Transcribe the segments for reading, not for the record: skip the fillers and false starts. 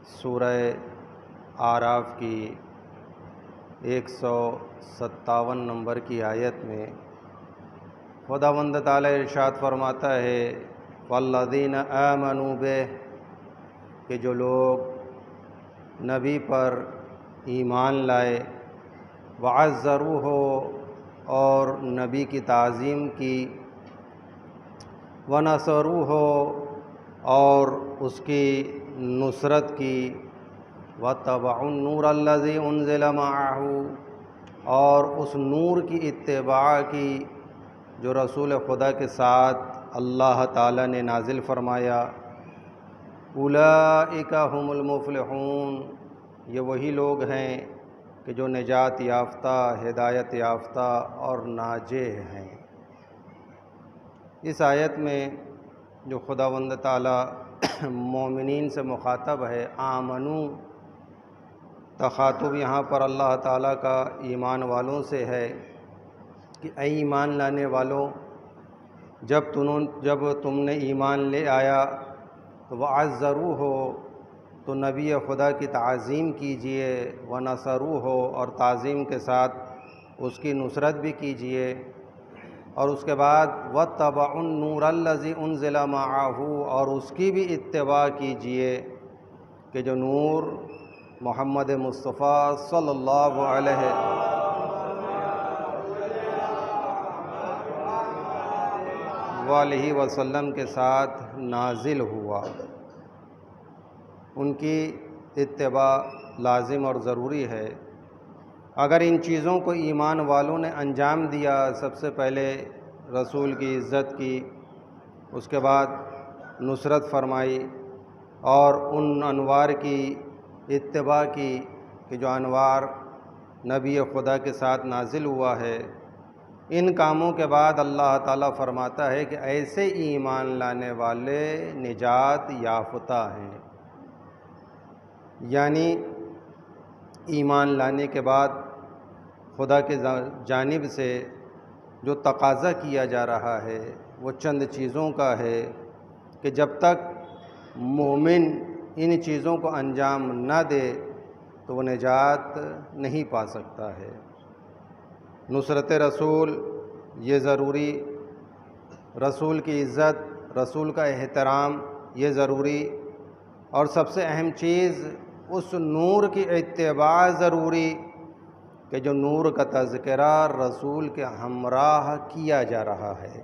سورہ اعراف کی 157 نمبر کی آیت میں خداوند تعالی ارشاد فرماتا ہے والذین آمنوا بہ، کہ جو لوگ نبی پر ایمان لائے، وعزروہ، اور نبی کی تعظیم کی، ونصروہ، اور اس کی نصرت کی، واتبعوا النور الذی انزل معہ، اور اس نور کی اتباع کی جو رسول خدا کے ساتھ اللہ تعالیٰ نے نازل فرمایا، اولئک هم المفلحون، یہ وہی لوگ ہیں کہ جو نجات یافتہ، ہدایت یافتہ اور ناجح ہیں۔ اس آیت میں جو خداوند تعالیٰ مومنین سے مخاطب ہے، آمنو، تخاطب یہاں پر اللہ تعالیٰ کا ایمان والوں سے ہے کہ اے ایمان لانے والوں، جب تم نے ایمان لے آیا تو وعزروہ، تو نبی خدا کی تعظیم کیجئے، ونصروہ، اور تعظیم کے ساتھ اس کی نصرت بھی کیجئے، اور اس کے بعد واتبعوا النور الذی انزل معہ، اور اس کی بھی اتباع کیجئے کہ جو نور محمد مصطفیٰ صلی اللہ علیہ وآلہ وسلم کے ساتھ نازل ہوا، ان کی اتباع لازم اور ضروری ہے۔ اگر ان چیزوں کو ایمان والوں نے انجام دیا، سب سے پہلے رسول کی عزت کی، اس کے بعد نصرت فرمائی، اور ان انوار کی اتباع کی کہ جو انوار نبی خدا کے ساتھ نازل ہوا ہے، ان کاموں کے بعد اللہ تعالیٰ فرماتا ہے کہ ایسے ایمان لانے والے نجات یافتہ ہیں۔ یعنی ایمان لانے کے بعد خدا کی جانب سے جو تقاضا کیا جا رہا ہے وہ چند چیزوں کا ہے کہ جب تک مومن ان چیزوں کو انجام نہ دے تو وہ نجات نہیں پا سکتا ہے۔ نصرت رسول یہ ضروری، رسول کی عزت، رسول کا احترام یہ ضروری، اور سب سے اہم چیز اس نور کی اتباع ضروری کہ جو نور کا تذکرہ رسول کے ہمراہ کیا جا رہا ہے۔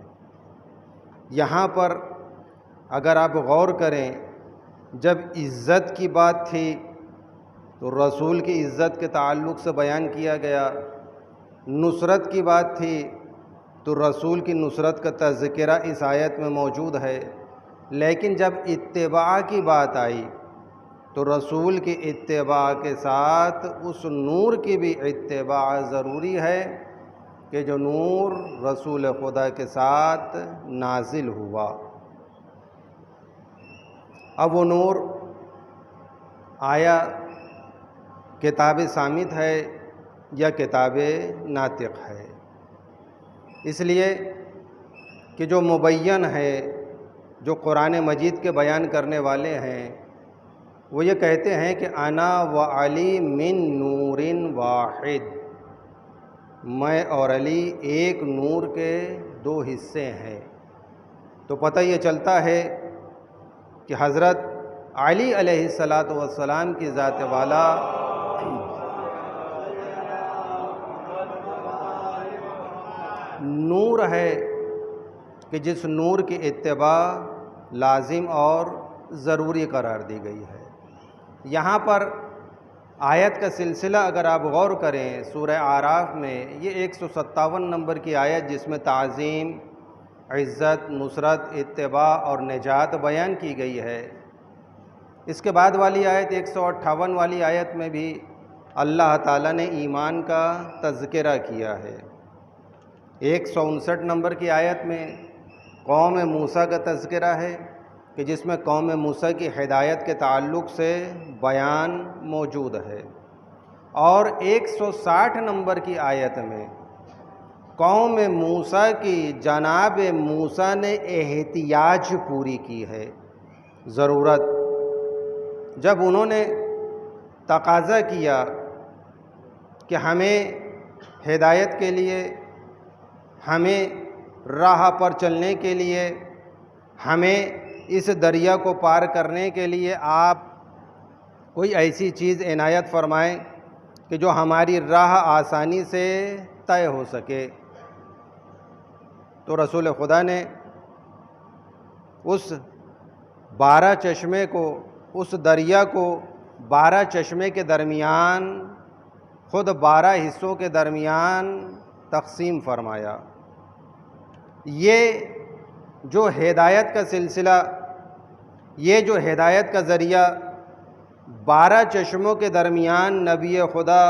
یہاں پر اگر آپ غور کریں، جب عزت کی بات تھی تو رسول کی عزت کے تعلق سے بیان کیا گیا، نصرت کی بات تھی تو رسول کی نصرت کا تذکرہ اس آیت میں موجود ہے، لیکن جب اتباع کی بات آئی تو رسول کی اتباع کے ساتھ اس نور کی بھی اتباع ضروری ہے کہ جو نور رسول خدا کے ساتھ نازل ہوا۔ اب وہ نور آیا کتاب صامت ہے یا کتاب ناطق ہے؟ اس لیے کہ جو مبین ہے، جو قرآن مجید کے بیان کرنے والے ہیں، وہ یہ کہتے ہیں کہ انا و علی من نور واحد، میں اور علی ایک نور کے دو حصے ہیں۔ تو پتہ یہ چلتا ہے کہ حضرت علی علیہ السلام کی ذات والا نور ہے کہ جس نور کی اتباع لازم اور ضروری قرار دی گئی ہے۔ یہاں پر آیت کا سلسلہ اگر آپ غور کریں، سورہ اعراف میں یہ 157 نمبر کی آیت جس میں تعظیم، عزت، نصرت، اتباع اور نجات بیان کی گئی ہے، اس کے بعد والی آیت 158 والی آیت میں بھی اللہ تعالیٰ نے ایمان کا تذکرہ کیا ہے۔ 159 نمبر کی آیت میں قوم موسیٰ کا تذکرہ ہے کہ جس میں قوم موسیٰ کی ہدایت کے تعلق سے بیان موجود ہے، اور 160 نمبر کی آیت میں قوم موسیٰ کی جناب موسیٰ نے احتیاج پوری کی ہے، ضرورت جب انہوں نے تقاضا کیا کہ ہمیں ہدایت کے لیے، ہمیں راہ پر چلنے کے لیے، ہمیں اس دریا کو پار کرنے کے لیے آپ کوئی ایسی چیز عنایت فرمائیں کہ جو ہماری راہ آسانی سے طے ہو سکے، تو رسول خدا نے اس 12 چشمے کو، اس دریا کو 12 چشمے کے درمیان، خود 12 حصوں کے درمیان تقسیم فرمایا۔ یہ جو ہدایت کا سلسلہ، یہ جو ہدایت کا ذریعہ 12 چشموں کے درمیان نبی خدا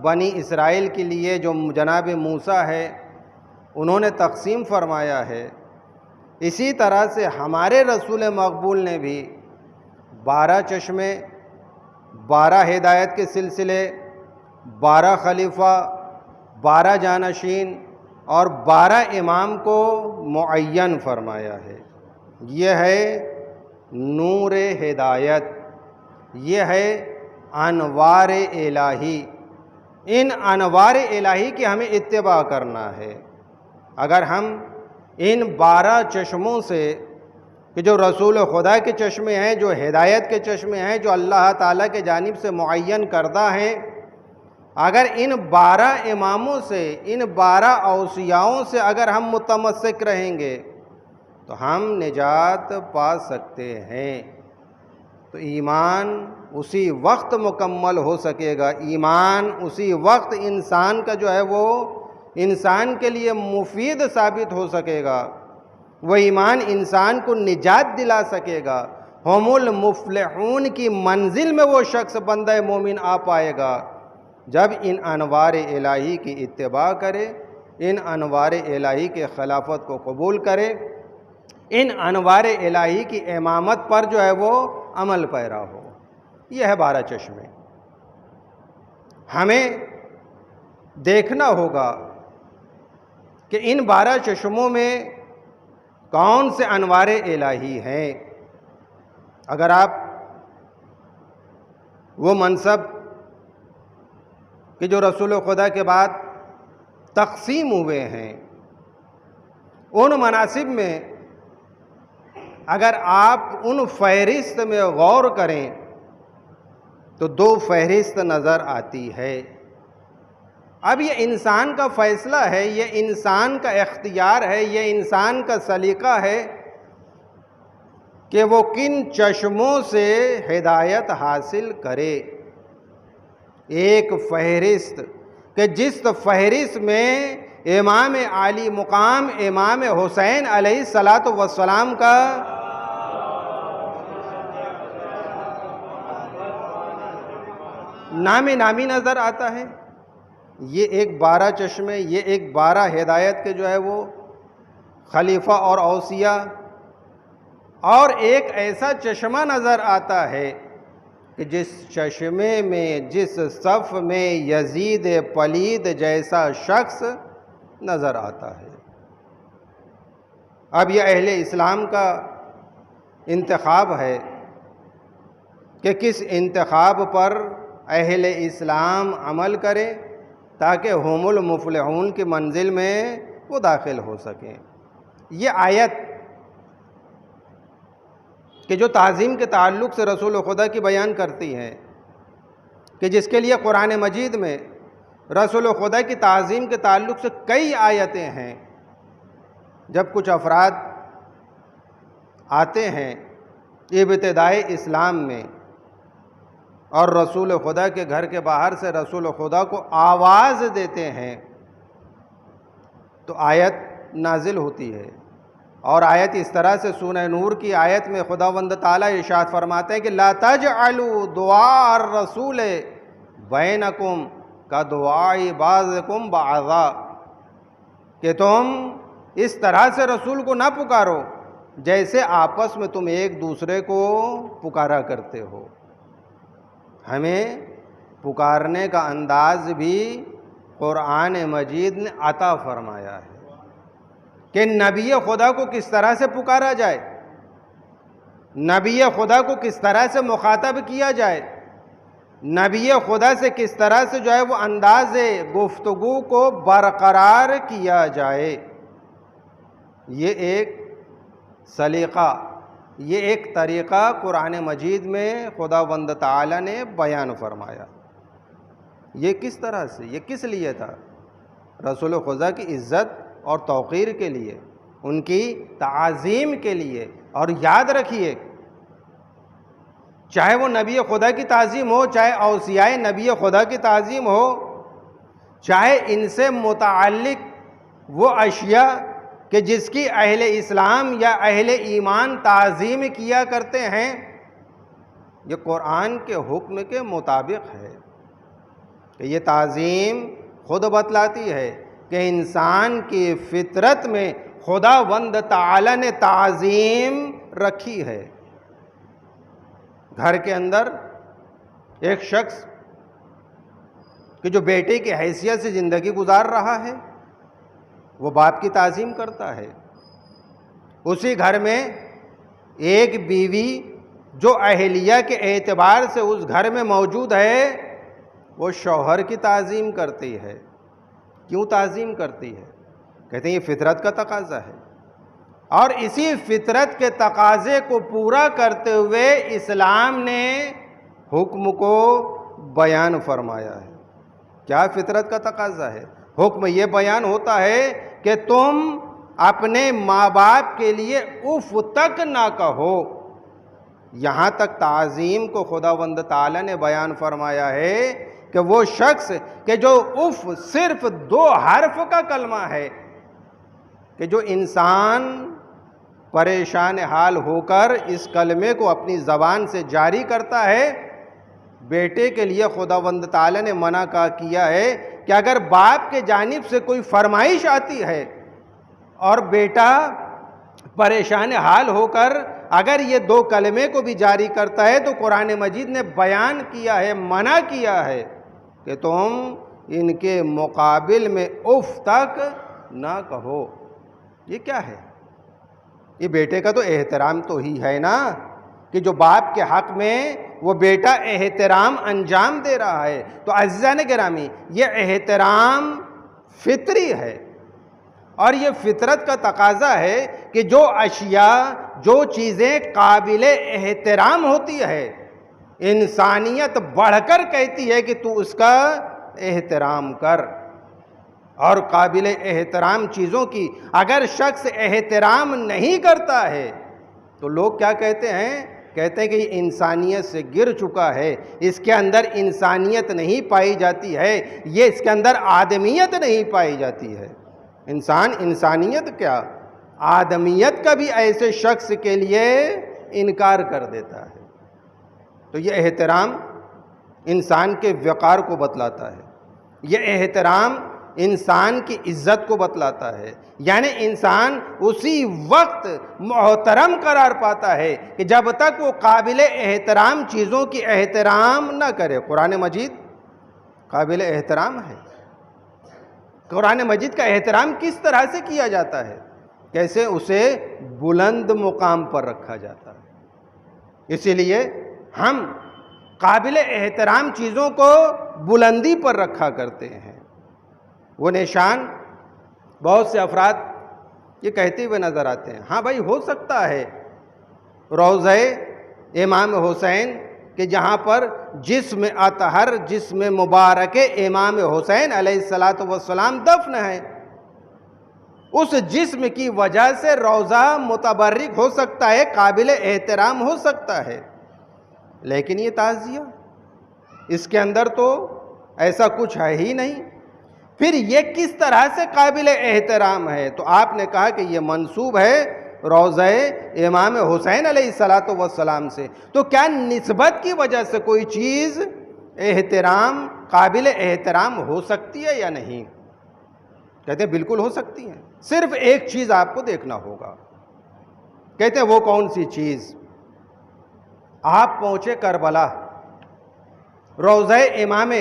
بنی اسرائیل کے لیے جو جناب موسیٰ ہے انہوں نے تقسیم فرمایا ہے، اسی طرح سے ہمارے رسول مقبول نے بھی 12 چشمے، 12 ہدایت کے سلسلے، 12 خلیفہ، 12 جانشین اور 12 امام کو معین فرمایا ہے۔ یہ ہے نور ہدایت، یہ ہے انوار الہی۔ ان انوار الہی کی ہمیں اتباع کرنا ہے۔ اگر ہم ان 12 چشموں سے، کہ جو رسول خدا کے چشمے ہیں، جو ہدایت کے چشمے ہیں، جو اللہ تعالیٰ کے جانب سے معین کردہ ہیں، اگر ان 12 اماموں سے، ان 12 اوصیاؤں سے اگر ہم متمسک رہیں گے تو ہم نجات پا سکتے ہیں۔ تو ایمان اسی وقت مکمل ہو سکے گا، ایمان اسی وقت انسان کا جو ہے وہ انسان کے لیے مفید ثابت ہو سکے گا، وہ ایمان انسان کو نجات دلا سکے گا، ہم المفلحون کی منزل میں وہ شخص بندہ مومن آ پائے گا جب ان انوار الہی کی اتباع کرے، ان انوار الہی کے خلافت کو قبول کرے، ان انوار الہی کی امامت پر جو ہے وہ عمل پیرا ہو۔ یہ ہے 12 چشمے۔ ہمیں دیکھنا ہوگا کہ ان 12 چشموں میں کون سے انوار الہی ہیں۔ اگر آپ وہ منصب کہ جو رسول خدا کے بعد تقسیم ہوئے ہیں، ان مناصب میں اگر آپ ان فہرست میں غور کریں تو 2 فہرست نظر آتی ہے۔ اب یہ انسان کا فیصلہ ہے، یہ انسان کا اختیار ہے، یہ انسان کا سلیقہ ہے کہ وہ کن چشموں سے ہدایت حاصل کرے۔ ایک فہرست کہ جس فہرست میں امام عالی مقام امام حسین علیہ السلام کا نام نامی نظر آتا ہے، یہ ایک 12 چشمے، یہ ایک 12 ہدایت کے جو ہے وہ خلیفہ اور اوصیہ، اور ایک ایسا چشمہ نظر آتا ہے کہ جس چشمے میں، جس صف میں یزید پلید جیسا شخص نظر آتا ہے۔ اب یہ اہل اسلام کا انتخاب ہے کہ کس انتخاب پر اہل اسلام عمل کرے تاکہ ہم المفلحون کی منزل میں وہ داخل ہو سکیں۔ یہ آیت کہ جو تعظیم کے تعلق سے رسول خدا کی بیان کرتی ہے، کہ جس کے لیے قرآن مجید میں رسول خدا کی تعظیم کے تعلق سے کئی آیتیں ہیں۔ جب کچھ افراد آتے ہیں ابتدائی اسلام میں اور رسول خدا کے گھر کے باہر سے رسول خدا کو آواز دیتے ہیں تو آیت نازل ہوتی ہے، اور آیت اس طرح سے سورہ نور کی آیت میں خداوند تعالیٰ ارشاد فرماتے ہیں کہ لا تجعلوا دعاء الرسول بینکم کدعاء بعضکم بعضا، کہ تم اس طرح سے رسول کو نہ پکارو جیسے آپس میں تم ایک دوسرے کو پکارا کرتے ہو۔ ہمیں پکارنے کا انداز بھی قرآن مجید نے عطا فرمایا ہے کہ نبی خدا کو کس طرح سے پکارا جائے۔ نبی خدا کو کس طرح سے مخاطب کیا جائے، نبی خدا سے کس طرح سے جو ہے وہ انداز گفتگو کو برقرار کیا جائے، یہ ایک سلیقہ، یہ ایک طریقہ قرآن مجید میں خداوند تعالی نے بیان فرمایا۔ یہ کس طرح سے، یہ کس لیے تھا؟ رسول خدا کی عزت اور توقیر کے لیے، ان کی تعظیم کے لیے۔ اور یاد رکھیے، چاہے وہ نبی خدا کی تعظیم ہو، چاہے اوصیاء نبی خدا کی تعظیم ہو، چاہے ان سے متعلق وہ اشیاء کہ جس کی اہل اسلام یا اہل ایمان تعظیم کیا کرتے ہیں، یہ قرآن کے حکم کے مطابق ہے کہ یہ تعظیم خود بتلاتی ہے کہ انسان کی فطرت میں خداوند تعالی نے تعظیم رکھی ہے۔ گھر کے اندر ایک شخص کہ جو بیٹے کی حیثیت سے زندگی گزار رہا ہے، وہ باپ کی تعظیم کرتا ہے۔ اسی گھر میں ایک بیوی جو اہلیہ کے اعتبار سے اس گھر میں موجود ہے، وہ شوہر کی تعظیم کرتی ہے۔ کیوں تعظیم کرتی ہے؟ کہتے ہیں یہ فطرت کا تقاضا ہے، اور اسی فطرت کے تقاضے کو پورا کرتے ہوئے اسلام نے حکم کو بیان فرمایا ہے۔ کیا فطرت کا تقاضا ہے؟ حکم یہ بیان ہوتا ہے کہ تم اپنے ماں باپ کے لیے اف تک نہ کہو۔ یہاں تک تعظیم کو خداوند تعالی نے بیان فرمایا ہے کہ وہ شخص کہ جو اف صرف 2 حرف کا کلمہ ہے، کہ جو انسان پریشان حال ہو کر اس کلمے کو اپنی زبان سے جاری کرتا ہے، بیٹے کے لیے خداوند تعالی نے منع کیا ہے کہ اگر باپ کے جانب سے کوئی فرمائش آتی ہے اور بیٹا پریشان حال ہو کر اگر یہ 2 کلمے کو بھی جاری کرتا ہے، تو قرآن مجید نے بیان کیا ہے، منع کیا ہے کہ تم ان کے مقابل میں اف تک نہ کہو۔ یہ کیا ہے؟ یہ بیٹے کا تو احترام تو ہی ہے نا، کہ جو باپ کے حق میں وہ بیٹا احترام انجام دے رہا ہے۔ تو عزیزان گرامی، یہ احترام فطری ہے، اور یہ فطرت کا تقاضا ہے کہ جو اشیاء، جو چیزیں قابل احترام ہوتی ہے، انسانیت بڑھ کر کہتی ہے کہ تو اس کا احترام کر، اور قابل احترام چیزوں کی اگر شخص احترام نہیں کرتا ہے تو لوگ کیا کہتے ہیں؟ کہتے ہیں کہ یہ انسانیت سے گر چکا ہے، اس کے اندر انسانیت نہیں پائی جاتی ہے، یہ اس کے اندر آدمیت نہیں پائی جاتی ہے۔ انسانیت کیا، آدمیت کا بھی ایسے شخص کے لیے انکار کر دیتا ہے۔ تو یہ احترام انسان کے وقار کو بتلاتا ہے، یہ احترام انسان کی عزت کو بتلاتا ہے، یعنی انسان اسی وقت محترم قرار پاتا ہے کہ جب تک وہ قابل احترام چیزوں کی احترام نہ کرے۔ قرآن مجید قابل احترام ہے۔ قرآن مجید کا احترام کس طرح سے کیا جاتا ہے؟ کیسے اسے بلند مقام پر رکھا جاتا ہے۔ اسی لیے ہم قابل احترام چیزوں کو بلندی پر رکھا کرتے ہیں۔ وہ نشان بہت سے افراد یہ کہتے ہوئے نظر آتے ہیں، ہاں بھائی ہو سکتا ہے روضہ امام حسین کہ جہاں پر جسم اطہر، جسم مبارک امام حسین علیہ السلام دفن ہے، اس جسم کی وجہ سے روضہ متبرک ہو سکتا ہے، قابل احترام ہو سکتا ہے، لیکن یہ تعزیہ اس کے اندر تو ایسا کچھ ہے ہی نہیں۔ پھر یہ کس طرح سے قابل احترام ہے؟ تو آپ نے کہا کہ یہ منسوب ہے روضہ امام حسین علیہ السلام سے۔ تو کیا نسبت کی وجہ سے کوئی چیز احترام، قابل احترام ہو سکتی ہے یا نہیں؟ کہتے ہیں بالکل ہو سکتی ہے، صرف ایک چیز آپ کو دیکھنا ہوگا۔ کہتے ہیں وہ کون سی چیز؟ آپ پہنچے کربلا، روضہ امام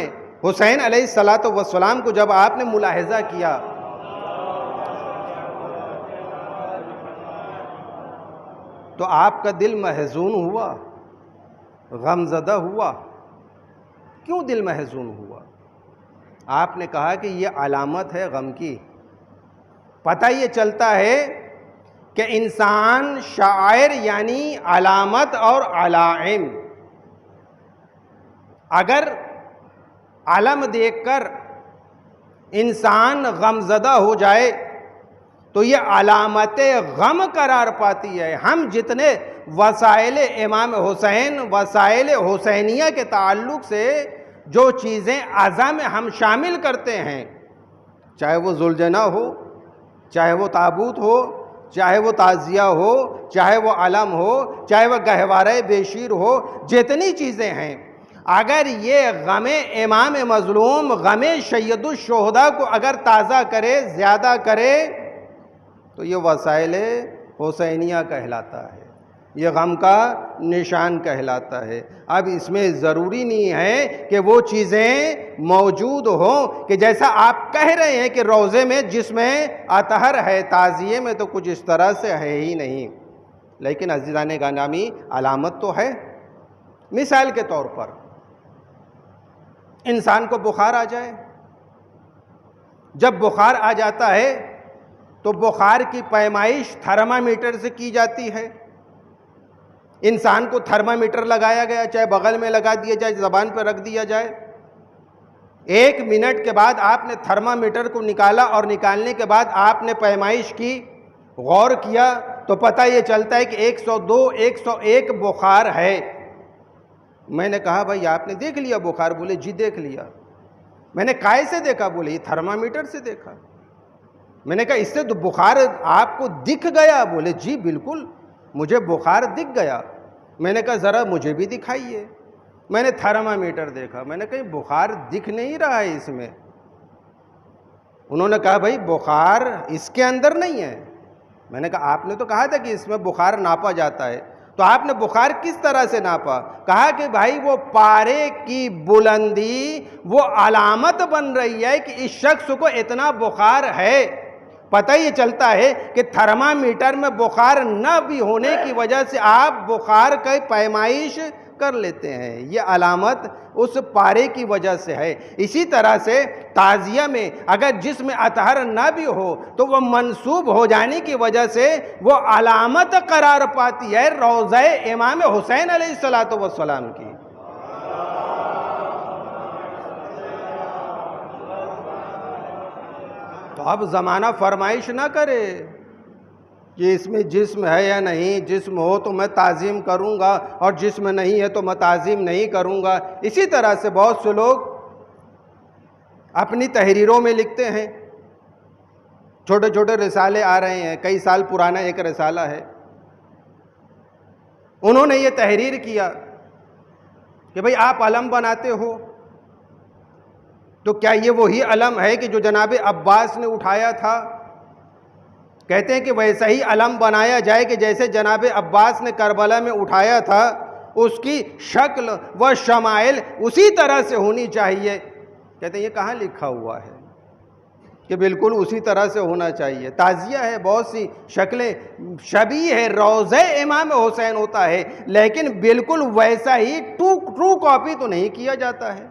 حسین علیہ السلام کو جب آپ نے ملاحظہ کیا، تو آپ کا دل محزون ہوا، غم زدہ ہوا؟ کیوں دل محزون ہوا؟ آپ نے کہا کہ یہ علامت ہے غم کی۔ پتہ یہ چلتا ہے کہ انسان شاعر یعنی علامت اور علائم، اگر علم دیکھ کر انسان غم زدہ ہو جائے تو یہ علامت غم قرار پاتی ہے۔ ہم جتنے وسائل امام حسین، وسائل حسینیہ کے تعلق سے جو چیزیں عزا میں ہم شامل کرتے ہیں، چاہے وہ ذوالجناح ہو، چاہے وہ تابوت ہو، چاہے وہ تعزیہ ہو، چاہے وہ علم ہو، چاہے وہ گہوارہ بیشیر ہو، جتنی چیزیں ہیں، اگر یہ غم امام مظلوم، غم سید الشہداء کو اگر تازہ کرے، زیادہ کرے، تو یہ وسائل حسینیہ کہلاتا ہے، یہ غم کا نشان کہلاتا ہے۔ اب اس میں ضروری نہیں ہے کہ وہ چیزیں موجود ہوں کہ جیسا آپ کہہ رہے ہیں کہ روضے میں جس میں اطہر ہے، تعزیے میں تو کچھ اس طرح سے ہے ہی نہیں، لیکن عزیزان گرامی علامت تو ہے۔ مثال کے طور پر انسان کو بخار آ جائے، جب بخار آ جاتا ہے تو بخار کی پیمائش تھرمامیٹر سے کی جاتی ہے۔ انسان کو تھرمامیٹر لگایا گیا، چاہے بغل میں لگا دیا جائے، زبان پہ رکھ دیا جائے، 1 منٹ کے بعد آپ نے تھرمامیٹر کو نکالا اور نکالنے کے بعد آپ نے پیمائش کی، غور کیا تو پتہ یہ چلتا ہے کہ 102 101 بخار ہے۔ میں نے کہا بھائی آپ نے دیکھ لیا بخار؟ بولے جی دیکھ لیا۔ میں نے کائے سے دیکھا؟ بولے یہ تھرمامیٹر سے دیکھا۔ میں نے کہا اس سے تو بخار آپ کو دکھ گیا؟ بولے جی بالکل مجھے بخار دکھ گیا۔ میں نے کہا ذرا مجھے بھی دکھائیے۔ میں نے تھرمامیٹر دیکھا، میں نے کہا بخار دکھ نہیں رہا ہے اس میں۔ انہوں نے کہا بھائی بخار اس کے اندر نہیں ہے۔ میں نے کہا آپ نے تو کہا تھا کہ اس میں بخار ناپا جاتا ہے، تو آپ نے بخار کس طرح سے ناپا؟ کہا کہ بھائی وہ پارے کی بلندی وہ علامت بن رہی ہے کہ اس شخص کو اتنا بخار ہے۔ پتہ یہ چلتا ہے کہ تھرمامیٹر میں بخار نہ بھی ہونے کی وجہ سے آپ بخار کا پیمائش کر لیتے ہیں، یہ علامت اس پارے کی وجہ سے ہے۔ اسی طرح سے تعزیہ میں اگر جسم اطہر نہ بھی ہو تو وہ منسوب ہو جانے کی وجہ سے وہ علامت قرار پاتی ہے روضہ امام حسین علیہ السلام کی۔ تو اب زمانہ فرمائش نہ کرے کہ اس میں جسم ہے یا نہیں، جسم ہو تو میں تعظیم کروں گا اور جسم نہیں ہے تو میں تعظیم نہیں کروں گا۔ اسی طرح سے بہت سے لوگ اپنی تحریروں میں لکھتے ہیں، چھوٹے چھوٹے رسالے آ رہے ہیں، کئی سال پرانا ایک رسالہ ہے، انہوں نے یہ تحریر کیا کہ بھئی آپ علم بناتے ہو تو کیا یہ وہی علم ہے کہ جو جناب عباس نے اٹھایا تھا؟ کہتے ہیں کہ ویسا ہی علم بنایا جائے کہ جیسے جناب عباس نے کربلا میں اٹھایا تھا، اس کی شکل و شمائل اسی طرح سے ہونی چاہیے۔ کہتے ہیں یہ کہاں لکھا ہوا ہے کہ بالکل اسی طرح سے ہونا چاہیے؟ تعزیہ ہے، بہت سی شکلیں شبیہ ہے، روضہ امام حسین ہوتا ہے، لیکن بالکل ویسا ہی ٹرو کاپی تو نہیں کیا جاتا ہے،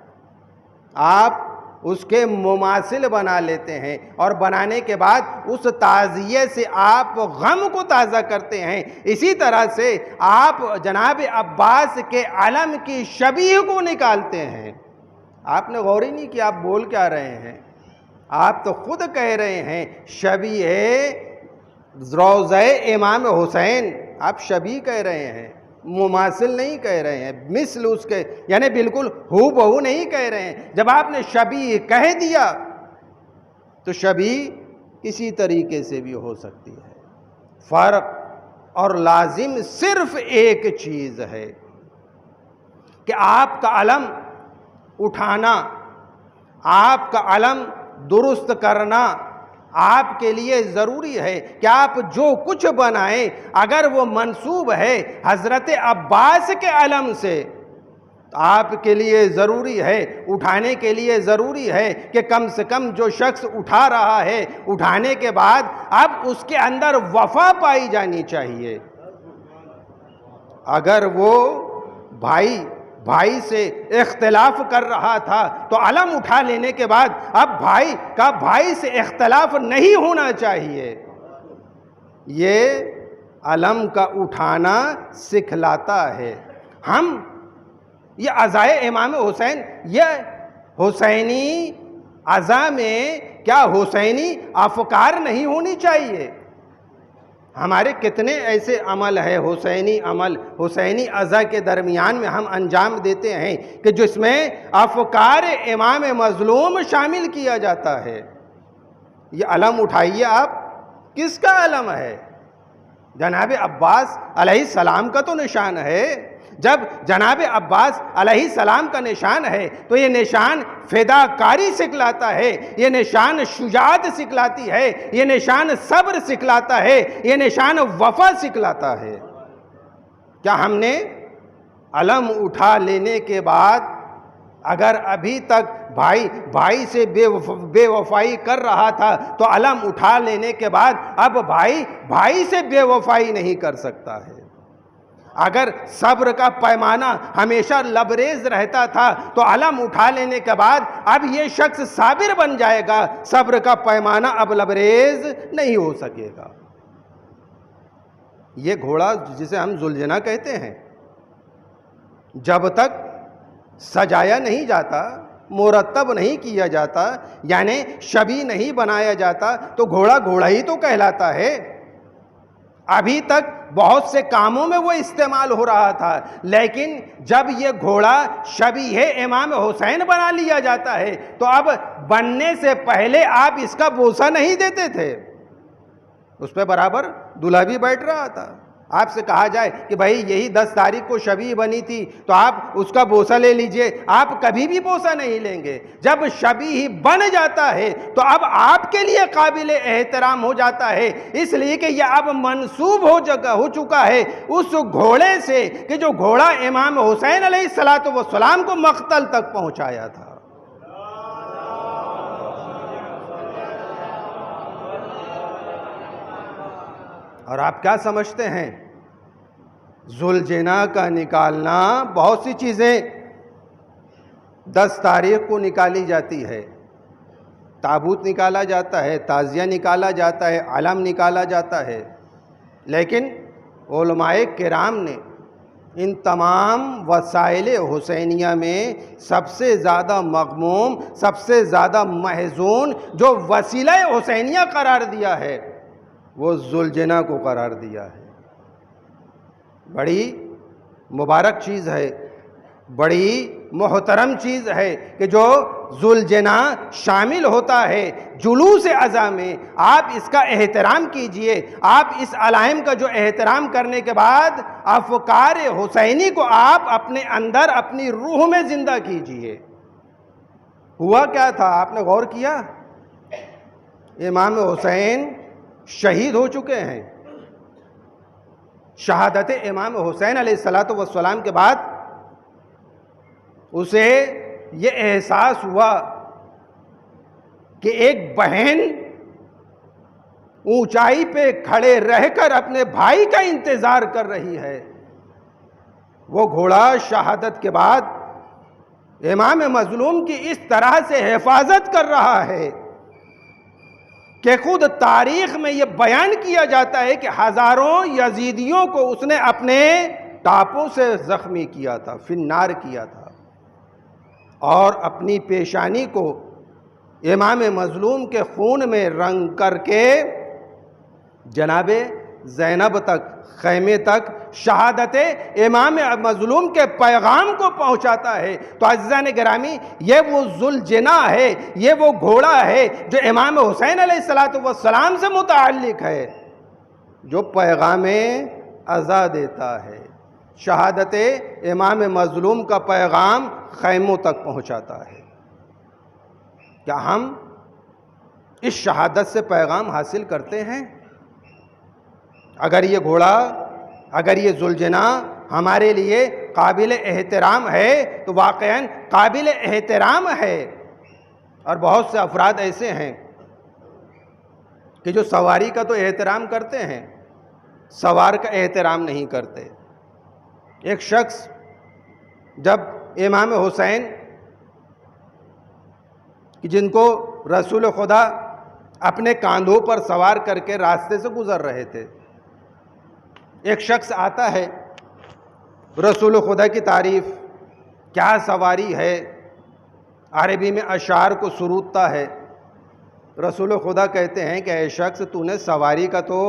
آپ اس کے مماثل بنا لیتے ہیں، اور بنانے کے بعد اس تعزیے سے آپ غم کو تازہ کرتے ہیں۔ اسی طرح سے آپ جناب عباس کے علم کی شبیہ کو نکالتے ہیں۔ آپ نے غور ہی نہیں کیا آپ بول کیا رہے ہیں، آپ تو خود کہہ رہے ہیں شبیہ روضہ امام حسین، آپ شبیہ کہہ رہے ہیں، مماثل نہیں کہہ رہے ہیں، مثل اس کے یعنی بالکل ہو بہو نہیں کہہ رہے ہیں۔ جب آپ نے شبیہ کہہ دیا تو شبیہ کسی طریقے سے بھی ہو سکتی ہے۔ فرق اور لازم صرف ایک چیز ہے کہ آپ کا علم اٹھانا، آپ کا علم درست کرنا آپ کے لیے ضروری ہے کہ آپ جو کچھ بنائیں اگر وہ منسوب ہے حضرت عباس کے علم سے، تو آپ کے لیے ضروری ہے، اٹھانے کے لیے ضروری ہے کہ کم سے کم جو شخص اٹھا رہا ہے اٹھانے کے بعد اب اس کے اندر وفا پائی جانی چاہیے۔ اگر وہ بھائی سے اختلاف کر رہا تھا تو علم اٹھا لینے کے بعد اب بھائی سے اختلاف نہیں ہونا چاہیے. یہ علم کا اٹھانا سکھلاتا ہے. ہم یہ عزائے امام حسین، یہ حسینی عزا میں کیا حسینی افکار نہیں ہونی چاہیے؟ ہمارے کتنے ایسے عمل ہے، حسینی عمل، حسینی عزا کے درمیان میں ہم انجام دیتے ہیں کہ جس میں افکار امام مظلوم شامل کیا جاتا ہے. یہ علم اٹھائیے آپ، کس کا علم ہے؟ جناب عباس علیہ السلام کا تو نشان ہے. جب جناب عباس علیہ السلام کا نشان ہے تو یہ نشان فداکاری سکھلاتا ہے، یہ نشان شجاعت سکھلاتی ہے، یہ نشان صبر سکھلاتا ہے، یہ نشان وفا سکھلاتا ہے. کیا ہم نے علم اٹھا لینے کے بعد اگر ابھی تک بھائی سے بے وفائی کر رہا تھا تو علم اٹھا لینے کے بعد اب بھائی سے بے وفائی نہیں کر سکتا ہے؟ اگر صبر کا پیمانہ ہمیشہ لبریز رہتا تھا تو علم اٹھا لینے کے بعد اب یہ شخص صابر بن جائے گا، صبر کا پیمانہ اب لبریز نہیں ہو سکے گا. یہ گھوڑا جسے ہم ذوالجناح کہتے ہیں، جب تک سجایا نہیں جاتا، مرتب نہیں کیا جاتا، یعنی شبیہ نہیں بنایا جاتا تو گھوڑا ہی تو کہلاتا ہے. ابھی تک بہت سے کاموں میں وہ استعمال ہو رہا تھا، لیکن جب یہ گھوڑا شبیہ امام حسین بنا لیا جاتا ہے تو اب بننے سے پہلے آپ اس کا بوسہ نہیں دیتے تھے. اس پہ برابر دلہا بھی بیٹھ رہا تھا. آپ سے کہا جائے کہ بھائی یہی 10 تاریخ کو شبیہ بنی تھی تو آپ اس کا بوسہ لے لیجئے، آپ کبھی بھی بوسہ نہیں لیں گے. جب شبیہ بن جاتا ہے تو اب آپ کے لیے قابل احترام ہو جاتا ہے، اس لیے کہ یہ اب منسوب ہو چکا ہے اس گھوڑے سے کہ جو گھوڑا امام حسین علیہ السلام کو مقتل تک پہنچایا تھا. اور آپ کیا سمجھتے ہیں؟ ذوالجناح کا نکالنا، بہت سی چیزیں 10 تاریخ کو نکالی جاتی ہے، تابوت نکالا جاتا ہے، تعزیہ نکالا جاتا ہے، علم نکالا جاتا ہے، لیکن علماء کرام نے ان تمام وسائل حسینیہ میں سب سے زیادہ مغموم، سب سے زیادہ محزون جو وسیلہ حسینیہ قرار دیا ہے وہ ذوالجناح کو قرار دیا ہے. بڑی مبارک چیز ہے، بڑی محترم چیز ہے کہ جو ذوالجناح شامل ہوتا ہے جلوس عزا میں. آپ اس کا احترام کیجئے، آپ اس علائم کا جو احترام کرنے کے بعد افکار حسینی کو آپ اپنے اندر اپنی روح میں زندہ کیجئے. ہوا کیا تھا؟ آپ نے غور کیا؟ امام حسین شہید ہو چکے ہیں. شہادت امام حسین علیہ السلام کے بعد اسے یہ احساس ہوا کہ ایک بہن اونچائی پہ کھڑے رہ کر اپنے بھائی کا انتظار کر رہی ہے. وہ گھوڑا شہادت کے بعد امام مظلوم کی اس طرح سے حفاظت کر رہا ہے کہ خود تاریخ میں یہ بیان کیا جاتا ہے کہ ہزاروں یزیدیوں کو اس نے اپنے ٹاپوں سے زخمی کیا تھا، فنار کیا تھا، اور اپنی پیشانی کو امام مظلوم کے خون میں رنگ کر کے جناب زینب تک، خیمے تک شہادت امام مظلوم کے پیغام کو پہنچاتا ہے. تو عزیزان گرامی، یہ وہ ذوالجناح ہے، یہ وہ گھوڑا ہے جو امام حسین علیہ السلام سے متعلق ہے، جو پیغام عزا دیتا ہے، شہادت امام مظلوم کا پیغام خیموں تک پہنچاتا ہے. کیا ہم اس شہادت سے پیغام حاصل کرتے ہیں؟ اگر یہ گھوڑا، اگر یہ ذوالجناح ہمارے لیے قابل احترام ہے تو واقعاً قابل احترام ہے. اور بہت سے افراد ایسے ہیں کہ جو سواری کا تو احترام کرتے ہیں، سوار کا احترام نہیں کرتے. ایک شخص جب امام حسین جن کو رسول خدا اپنے کاندھوں پر سوار کر کے راستے سے گزر رہے تھے، ایک شخص آتا ہے، رسول خدا کی تعریف، کیا سواری ہے، عربی میں اشعار کو سرودتا ہے۔ رسول خدا کہتے ہیں کہ اے شخص، تو نے سواری کا تو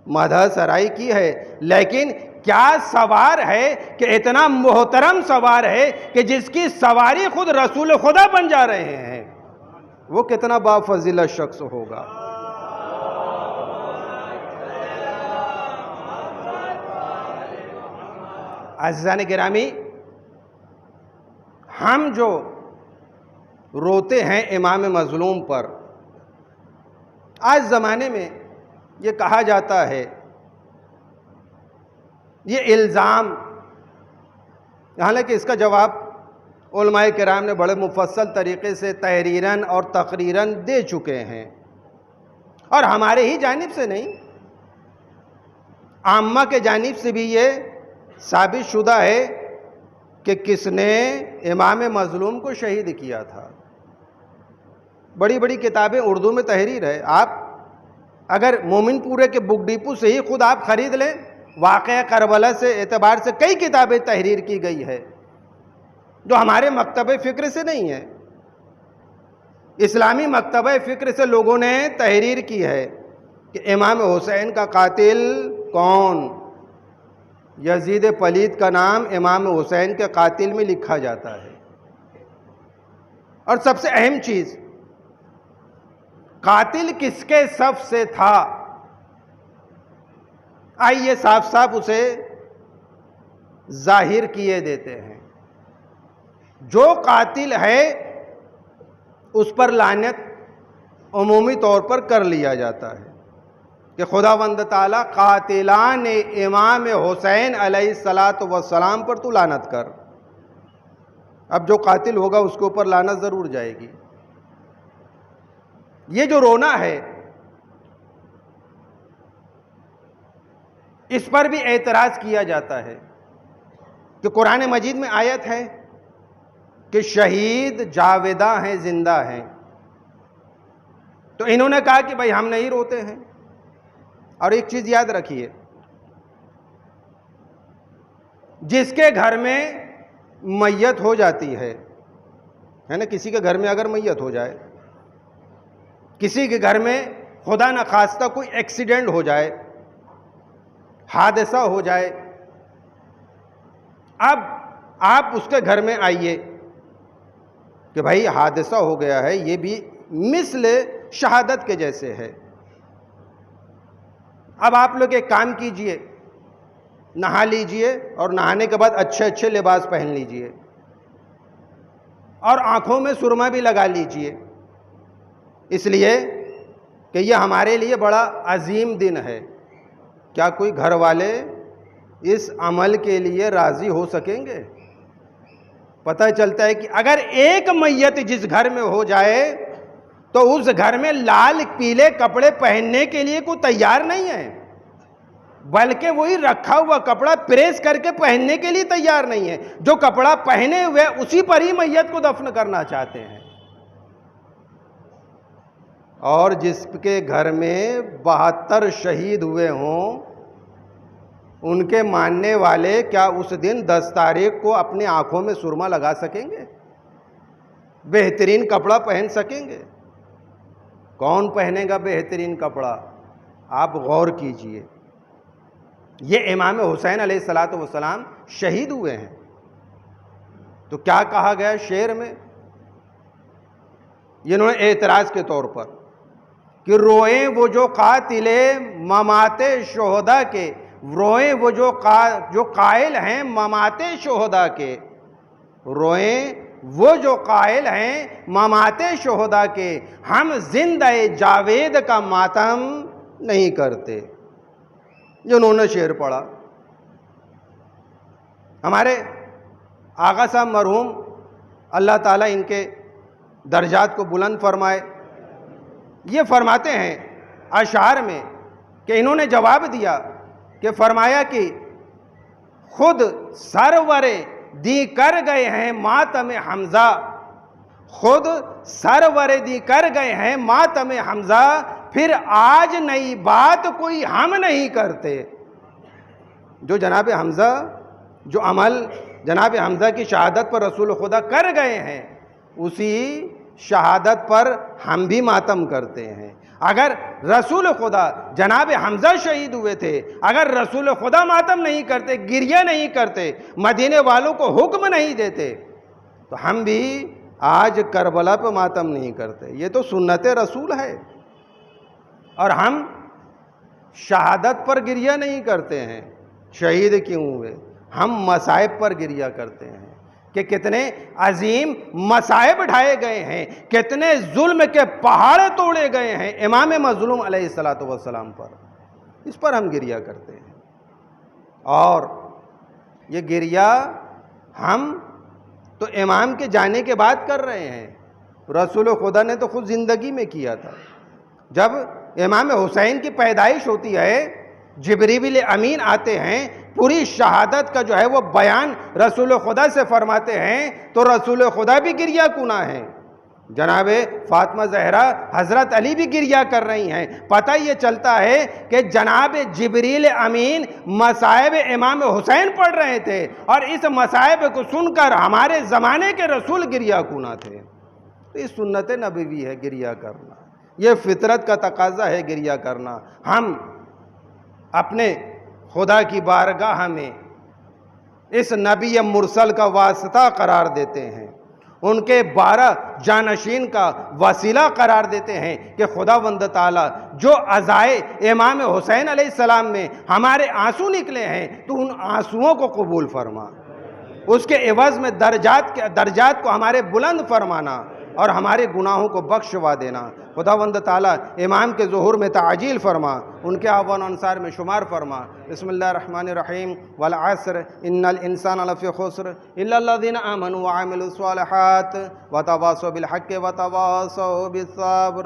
مدح سرائی کی ہے، لیکن کیا سوار ہے کہ اتنا محترم سوار ہے کہ جس کی سواری خود رسول خدا بن جا رہے ہیں، وہ کتنا بافضیلت شخص ہوگا۔ عزیزان گرامی، ہم جو روتے ہیں امام مظلوم پر، آج زمانے میں یہ کہا جاتا ہے، یہ الزام، حالانکہ اس کا جواب علماء کرام نے بڑے مفصل طریقے سے تحریراً اور تقریراً دے چکے ہیں، اور ہمارے ہی جانب سے نہیں، عامہ کے جانب سے بھی یہ ثابت شدہ ہے کہ کس نے امام مظلوم کو شہید کیا تھا۔ بڑی بڑی کتابیں اردو میں تحریر ہے، آپ اگر مومن پورے کے بک ڈیپو سے ہی خود آپ خرید لیں، واقعہ کربلا سے اعتبار سے کئی کتابیں تحریر کی گئی ہے جو ہمارے مکتبہ فکر سے نہیں ہے، اسلامی مکتبہ فکر سے لوگوں نے تحریر کی ہے کہ امام حسین کا قاتل کون۔ یزید پلید کا نام امام حسین کے قاتل میں لکھا جاتا ہے۔ اور سب سے اہم چیز، قاتل کس کے صف سے تھا، آئیے صاف صاف اسے ظاہر کیے دیتے ہیں۔ جو قاتل ہے اس پر لعنت عمومی طور پر کر لیا جاتا ہے کہ خداوند تعالیٰ قاتلان امام حسین علیہ السلام پر تو لعنت کر۔ اب جو قاتل ہوگا اس کے اوپر لعنت ضرور جائے گی۔ یہ جو رونا ہے، اس پر بھی اعتراض کیا جاتا ہے کہ قرآن مجید میں آیت ہے کہ شہید جاوداں ہیں، زندہ ہیں، تو انہوں نے کہا کہ بھائی ہم نہیں روتے ہیں۔ اور ایک چیز یاد رکھیے، جس کے گھر میں میت ہو جاتی ہے نا، کسی کے گھر میں اگر میت ہو جائے، کسی کے گھر میں خدا نخواستہ کوئی ایکسیڈنٹ ہو جائے، حادثہ ہو جائے، اب آپ اس کے گھر میں آئیے کہ بھائی حادثہ ہو گیا ہے، یہ بھی مثل شہادت کے جیسے ہے۔ اب آپ لوگ ایک کام کیجئے، نہا لیجئے اور نہانے کے بعد اچھے اچھے لباس پہن لیجئے اور آنکھوں میں سرما بھی لگا لیجئے، اس لیے کہ یہ ہمارے لیے بڑا عظیم دن ہے۔ کیا کوئی گھر والے اس عمل کے لیے راضی ہو سکیں گے؟ پتہ چلتا ہے کہ اگر ایک میت جس گھر میں ہو جائے تو اس گھر میں لال پیلے کپڑے پہننے کے لیے کوئی تیار نہیں ہے، بلکہ وہی رکھا ہوا کپڑا پریس کر کے پہننے کے لیے تیار نہیں ہے۔ جو کپڑا پہنے ہوئے اسی پر ہی میت کو دفن کرنا چاہتے ہیں۔ اور جس کے گھر میں 72 شہید ہوئے ہوں، ان کے ماننے والے کیا اس دن 10 تاریخ کو اپنی آنکھوں میں سرما لگا سکیں گے؟ بہترین کپڑا پہن سکیں گے؟ کون پہنے گا بہترین کپڑا؟ آپ غور کیجئے، یہ امام حسین علیہ السلام شہید ہوئے ہیں، تو کیا کہا گیا شعر میں؟ انہوں نے اعتراض کے طور پر کہ روئیں وہ جو قاتل ممات شہداء کے، روئیں وہ جو قائل ہیں ممات شہداء کے، روئیں وہ جو قائل ہیں ممات شہداء کے، ہم زندہ جاوید کا ماتم نہیں کرتے۔ جنہوں نے شعر پڑھا، ہمارے آقا صاحب مرحوم اللہ تعالیٰ ان کے درجات کو بلند فرمائے، یہ فرماتے ہیں اشعار میں کہ انہوں نے جواب دیا کہ فرمایا کہ خود سرور دی کر گئے ہیں ماتم حمزہ، خود سرور دی کر گئے ہیں ماتم حمزہ، پھر آج نئی بات کوئی ہم نہیں کرتے۔ جو جناب حمزہ، جو عمل جناب حمزہ کی شہادت پر رسول خدا کر گئے ہیں، اسی شہادت پر ہم بھی ماتم کرتے ہیں۔ اگر رسول خدا جناب حمزہ شہید ہوئے تھے، اگر رسول خدا ماتم نہیں کرتے، گریہ نہیں کرتے، مدینے والوں کو حکم نہیں دیتے، تو ہم بھی آج کربلا پہ ماتم نہیں کرتے۔ یہ تو سنت رسول ہے۔ اور ہم شہادت پر گریہ نہیں کرتے ہیں، شہید کیوں ہوئے، ہم مصائب پر گریہ کرتے ہیں کہ کتنے عظیم مصائب اٹھائے گئے ہیں، کتنے ظلم کے پہاڑ توڑے گئے ہیں امام مظلوم علیہ السلام پر، اس پر ہم گریہ کرتے ہیں۔ اور یہ گریہ ہم تو امام کے جانے کے بعد کر رہے ہیں، رسول خدا نے تو خود زندگی میں کیا تھا۔ جب امام حسین کی پیدائش ہوتی ہے، جبریل امین آتے ہیں، پوری شہادت کا جو ہے وہ بیان رسول خدا سے فرماتے ہیں، تو رسول خدا بھی گریہ کناں ہیں، جناب فاطمہ زہرا حضرت علی بھی گریہ کر رہی ہیں۔ پتہ یہ چلتا ہے کہ جناب جبریل امین مصائب امام حسین پڑھ رہے تھے، اور اس مصائب کو سن کر ہمارے زمانے کے رسول گریہ کناں تھے۔ تو یہ سنت نبوی ہے گریہ کرنا، یہ فطرت کا تقاضا ہے گریہ کرنا۔ ہم اپنے خدا کی بارگاہ میں اس نبی مرسل کا واسطہ قرار دیتے ہیں، ان کے 12 جانشین کا وسیلہ قرار دیتے ہیں کہ خداوند تعالیٰ جو عزائے امام حسین علیہ السلام میں ہمارے آنسو نکلے ہیں، تو ان آنسوؤں کو قبول فرما، اس کے عوض میں درجات کو ہمارے بلند فرمانا اور ہمارے گناہوں کو بخشوا دینا۔ خداوند تعالیٰ امام کے ظہور میں تعجیل فرما، ان کے اعوان و انصار میں شمار فرما۔ بسم اللہ الرحمن الرحیم۔ والعصر ان الانسان لفی خسر الا الذین آمنوا وعملوا الصالحات وتواصوا بالحق وتواصوا بالصبر۔